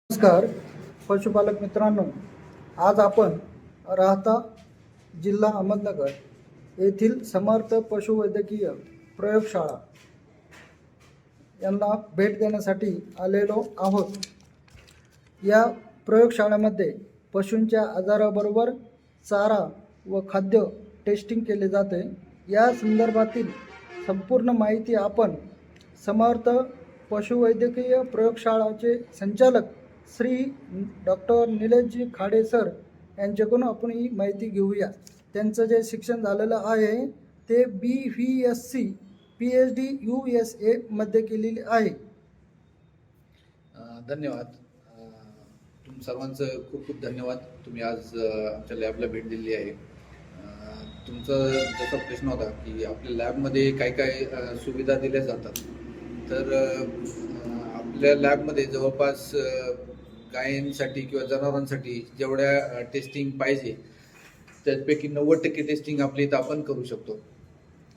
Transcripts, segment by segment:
नमस्कार पशुपालक मित्रांनो, आज आपण राहता जिल्हा अहमदनगर येथील समर्थ पशुवैद्यकीय प्रयोगशाळा यांना भेट देण्यासाठी आलेलो आहोत। या प्रयोगशाळेमध्ये पशूंच्या आजाराबरोबर चारा व खाद्य टेस्टिंग केले जाते। या संदर्भातील संपूर्ण माहिती आपण समर्थ पशुवैद्यकीय प्रयोगशाळाचे संचालक श्री डॉक्टर निलेशजी खाडे सर यांच्याकडून आपण ही माहिती घेऊया। त्यांचं जे शिक्षण झालेलं आहे ते BVSC PhD USA मध्ये केलेले आहे। धन्यवाद। सर्वांचं खूप खूप धन्यवाद। तुम्ही आज आमच्या लॅबला भेट दिली आहे। तुमचा जसा प्रश्न होता की आपल्या लॅबमध्ये काय काय सुविधा दिल्या जातात, तर आपल्या लॅबमध्ये जवळपास गायींसाठी किंवा जनावरांसाठी जेवढ्या टेस्टिंग पाहिजे त्यापैकी 90% टेस्टिंग आपल्या इथं आपण करू शकतो।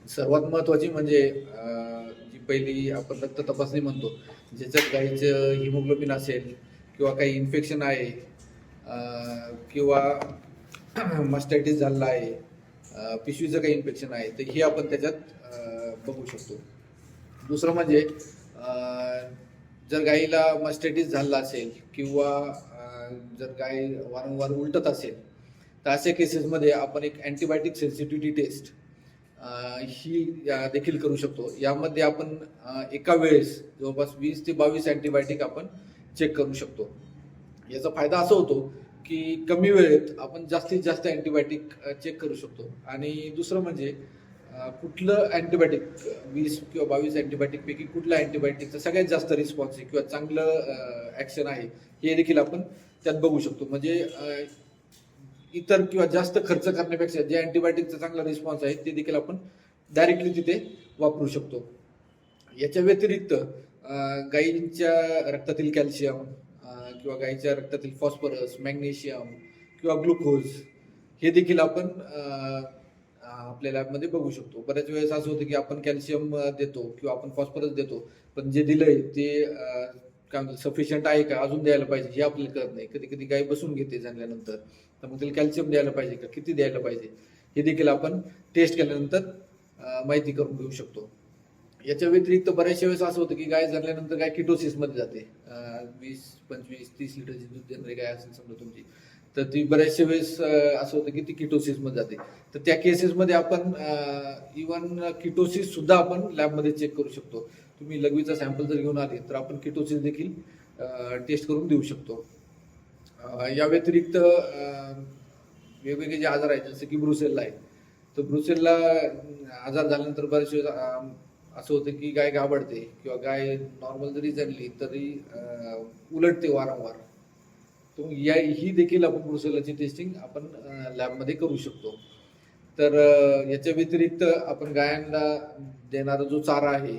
सर्वात महत्त्वाची म्हणजे जी पहिली आपण रक्त तपासणी म्हणतो, ज्याच्यात गायीचं हिमोग्लोबिन असेल किंवा काही इन्फेक्शन आहे किंवा मास्टायटिस झालेला आहे, पिशवीचं काही इन्फेक्शन आहे, तर हे आपण त्याच्यात बघू शकतो। दुसरं म्हणजे जर गायीला मास्टायटिस झाला असेल किंवा जर गाय वारंवार उलटत असेल तर अशा केसेसमध्ये आपण एक अँटीबायोटिक सेन्सिटिव्हिटी टेस्ट ही देखील करू शकतो। यामध्ये आपण एका वेळेस जवळपास 20 ते 22 अँटीबायोटिक आपण चेक करू शकतो। याचा फायदा असा होतो की कमी वेळेत आपण जास्तीत जास्त अँटीबायोटिक चेक करू शकतो। आणि दुसरं म्हणजे कुठलं अँटीबायोटिक 20 किंवा 22 अँटीबायोटिकपैकी कुठल्या अँटीबायोटिकचा सगळ्यात जास्त रिस्पॉन्स आहे किंवा चांगलं ॲक्शन आहे हे देखील आपण त्यात बघू शकतो। म्हणजे इतर किंवा जास्त खर्च करण्यापेक्षा जे अँटीबायोटिकचा चांगला रिस्पॉन्स आहे ते देखील आपण डायरेक्टली तिथे वापरू शकतो। याच्या व्यतिरिक्त गायींच्या रक्तातील कॅल्शियम किंवा गायीच्या रक्तातील फॉस्फरस, मॅग्नेशियम किंवा ग्लुकोज हे देखील आपण आपल्या लॅबमध्ये बघू शकतो। बऱ्याच वेळेस असं होतं की आपण कॅल्शियम देतो किंवा आपण फॉस्फरस देतो, पण जे दिलंय ते काय म्हणतात सफिशियंट आहे का, अजून द्यायला पाहिजे हे आपल्याला कळत नाही। कधी कधी गाय बसून घेते झाल्यानंतर, तर मग त्याला कॅल्शियम द्यायला पाहिजे का, किती द्यायला पाहिजे हे देखील आपण टेस्ट केल्यानंतर माहिती करून घेऊ शकतो। याच्या व्यतिरिक्त बऱ्याचशा वेळेस असं होतं की गाय झाल्यानंतर गाय किटोसिसमध्ये जाते। 20, 25, 30 लिटरची दूध देणारी गाय असेल समजा तुमची, तर ती बऱ्याचशा वेळेस असं होतं की ती किटोसिसमध्ये जाते। तर त्या केसेसमध्ये आपण इवन किटोसिस सुद्धा आपण लॅबमध्ये चेक करू शकतो। तुम्ही लघवीचा सॅम्पल जर घेऊन आले तर आपण किटोसिस देखील टेस्ट करून देऊ शकतो। या व्यतिरिक्त वेगवेगळे जे आजार आहेत जसं की ब्रुसेल्ला आहे, तर ब्रुसेल्ला आजार झाल्यानंतर बरेच वेळेस असं होतं की गाय घाबरते किंवा गाय नॉर्मल जरी जणली तरी उलटते वारंवार, तर ही देखील आपण ब्रुसेल्लाची टेस्टिंग आपण लॅबमध्ये करू शकतो। तर याच्या व्यतिरिक्त आपण गायांना देणारा जो चारा आहे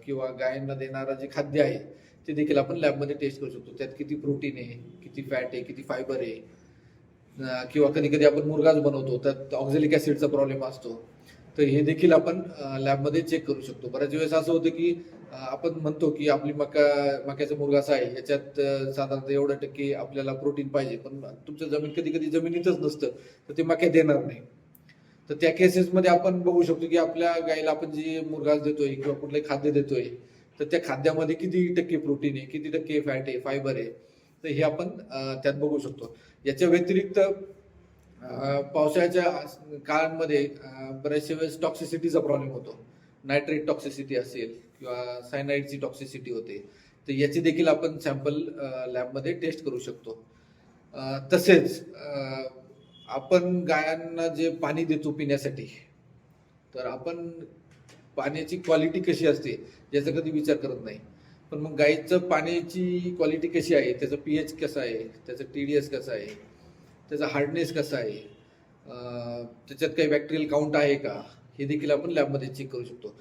किंवा गायांना देणारा जे खाद्य आहे ते देखील आपण लॅबमध्ये टेस्ट करू शकतो। त्यात किती प्रोटीन आहे, किती फॅट आहे, किती फायबर आहे, किंवा कधी कधी आपण मुरगाच बनवतो त्यात ऑक्झॅलिक ॲसिडचा प्रॉब्लेम असतो, तर हे देखील आपण लॅबमध्ये चेक करू शकतो। बऱ्याच वेळेस असं होतं की आपण म्हणतो की आपली मक्याचा मुरगास आहे याच्यात साधारणतः एवढं टक्के आपल्याला प्रोटीन पाहिजे, पण तुमचं जमीन कधी कधी जमिनीतच नसतं तर ते मक्या देणार नाही। तर त्या केसेसमध्ये आपण बघू शकतो की आपल्या गायीला आपण जी मुरघास देतोय किंवा कुठलंही खाद्य देतोय तर त्या खाद्यामध्ये किती टक्के प्रोटीन आहे, किती टक्के फॅट आहे, फायबर आहे, तर हे आपण त्यात बघू शकतो। याच्या व्यतिरिक्त पावसाळ्याच्या काळांमध्ये बऱ्याचशा वेळेस टॉक्सिसिटीचा प्रॉब्लेम होतो। नायट्रेट टॉक्सिसिटी असेल किंवा सायनाइडची टॉक्सिसिटी होते, तर याची देखील आपण सॅम्पल लॅबमध्ये टेस्ट करू शकतो। तसेच आपण गायांना जे पाणी देतो पिण्यासाठी, तर आपण पाण्याची क्वालिटी कशी असते याचा कधी विचार करत नाही, पण मग गाईचं पाण्याची क्वालिटी कशी आहे, त्याचं pH कसं आहे, त्याचं TDS कसं आहे, त्याचा हार्डनेस कसा आहे, त्याच्यात काही बॅक्टेरियल काउंट आहे का, हे देखील आपण लॅबमध्ये चेक करू शकतो।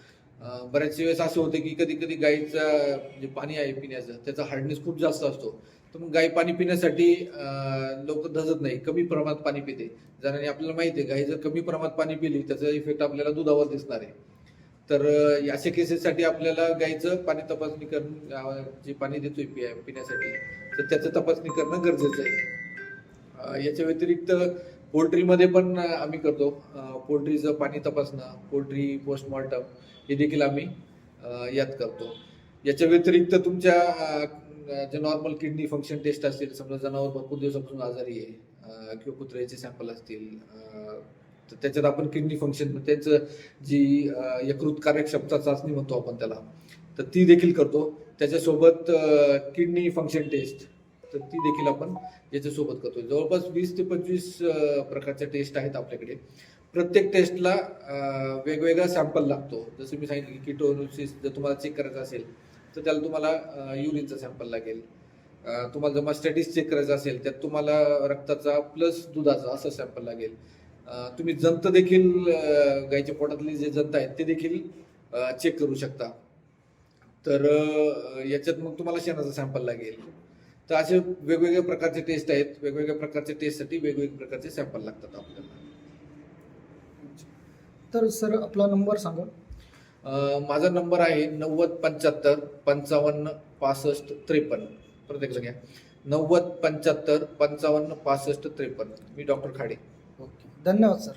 बऱ्याच वेळेस असं होतं की कधी कधी गाईचं जे पाणी आहे पिण्याचं त्याचा हार्डनेस खूप जास्त असतो, तर मग गाय पाणी पिण्यासाठी लवकर धजत नाही, कमी प्रमाणात पाणी पिते। ज्याने आपल्याला माहिती आहे गाय जर कमी प्रमाणात पाणी पिली त्याचा इफेक्ट आपल्याला दुधावर दिसणार आहे। तर अशा केसेससाठी आपल्याला गाईचं पाणी तपासणी करणं, जे पाणी देतोय पिण्यासाठी, तर त्याचं तपासणी करणं गरजेचं आहे. याच्या व्यतिरिक्त पोल्ट्रीमध्ये पण आम्ही करतो. पोल्ट्रीचं पाणी तपासणं, पोल्ट्री पोस्टमॉर्टम हे देखील आम्ही यात करतो. याच्या व्यतिरिक्त तुमच्या जे नॉर्मल किडनी फंक्शन टेस्ट असतील, समजा जनावर भरपूर दिवसापासून आजारी आहे किंवा कुत्र्याचे सॅम्पल असतील, तर त्याच्यात आपण किडनी फंक्शन, त्यांचं जी यकृत कार्यक्षमता चाचणी म्हणतो आपण त्याला, तर ती देखील करतो. त्याच्यासोबत किडनी फंक्शन टेस्ट, तर ती देखील आपण याच्यासोबत करतो. जवळपास 20 ते 25 प्रकारच्या टेस्ट आहेत आपल्याकडे. प्रत्येक टेस्टला वेगवेगळा सॅम्पल लागतो. जसं मी सांगितलं की किटोसिस जर तुम्हाला चेक करायचं असेल तर त्याला तुम्हाला युरिनचा सॅम्पल लागेल. तुम्हाला जर मास्टायटिस चेक करायचं असेल त्यात तुम्हाला रक्ताचा प्लस दुधाचा असं सॅम्पल लागेल. तुम्ही जंत देखील, गाईच्या पोटातले जे जंत आहेत ते देखील चेक करू शकता. तर याच्यात मग तुम्हाला शेणाचा सॅम्पल लागेल. तर असे वेगवेगळ्या प्रकारचे टेस्ट आहेत. वेगवेगळ्या प्रकारच्या टेस्टसाठी वेगवेगळ्या प्रकारचे सॅम्पल लागतात आपल्याला. तर सर आपला नंबर सांगा. माझा नंबर आहे 9075 55 65 53. प्रत्येक घ्या. 9075 55 65 53. मी डॉक्टर खाडे. ओके, धन्यवाद सर.